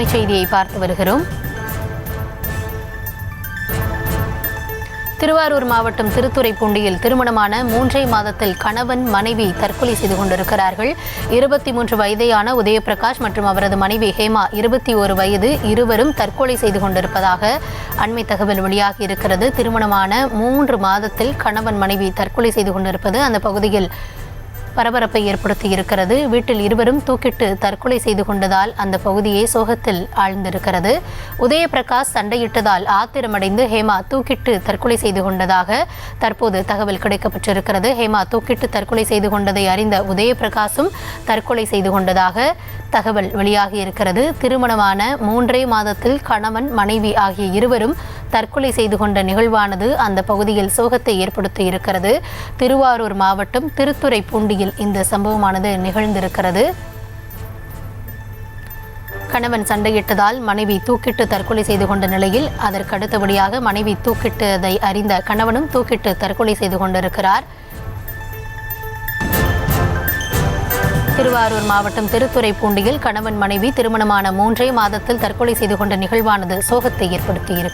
அண்மை செய்தியை பார்த்து வருகிறோம். திருவாரூர் மாவட்டம் திருத்துறைப்பூண்டியில் திருமணமான 3 மாதத்தில் கணவன் மனைவி தற்கொலை செய்து கொண்டிருக்கிறார்கள். 23 வயதையான உதயபிரகாஷ் மற்றும் அவரது மனைவி ஹேமா 21 வயது இருவரும் தற்கொலை செய்து கொண்டிருப்பதாக அண்மை தகவல் வெளியாகி இருக்கிறது. திருமணமான 3 மாதத்தில் கணவன் மனைவி தற்கொலை செய்து கொண்டிருப்பது அந்த பகுதியில் பரபரப்பை ஏற்படுத்தி இருக்கிறது. வீட்டில் இருவரும் தூக்கிட்டு தற்கொலை செய்து கொண்டதால் அந்த பகுதியை சோகத்தில் ஆழ்ந்திருக்கிறது. உதயபிரகாஷ் சண்டையிட்டதால் ஆத்திரமடைந்து ஹேமா தூக்கிட்டு தற்கொலை செய்து கொண்டதாக தற்போது தகவல் கிடைக்கப்பட்டிருக்கிறது. ஹேமா தூக்கிட்டு தற்கொலை செய்து கொண்டதை அறிந்த உதயபிரகாஷும் தற்கொலை செய்து கொண்டதாக தகவல் வெளியாகி இருக்கிறது. திருமணமான 3 மாதத்தில் கணவன் மனைவி ஆகிய இருவரும் தற்கொலை செய்து கொண்ட நிகழ்வானது அந்த பகுதியில் சோகத்தை ஏற்படுத்தி இருக்கிறது. திருவாரூர் மாவட்டம் திருத்துறைப்பூண்டியில் இந்த சம்பவமானது நிகழ்ந்திருக்கிறது. கணவன் சண்டையிட்டதால் மனைவி தூக்கிட்டு தற்கொலை செய்து கொண்ட நிலையில் அதற்கு அடுத்தபடியாக மனைவி தூக்கிட்டதை அறிந்த கணவனும் தூக்கிட்டு தற்கொலை செய்து கொண்டிருக்கிறார். திருவாரூர் மாவட்டம் திருத்துறைப்பூண்டியில் கணவன் மனைவி திருமணமான 3 மாதத்தில் தற்கொலை செய்து கொண்ட நிகழ்வானது சோகத்தை ஏற்படுத்தியிருக்கிறது.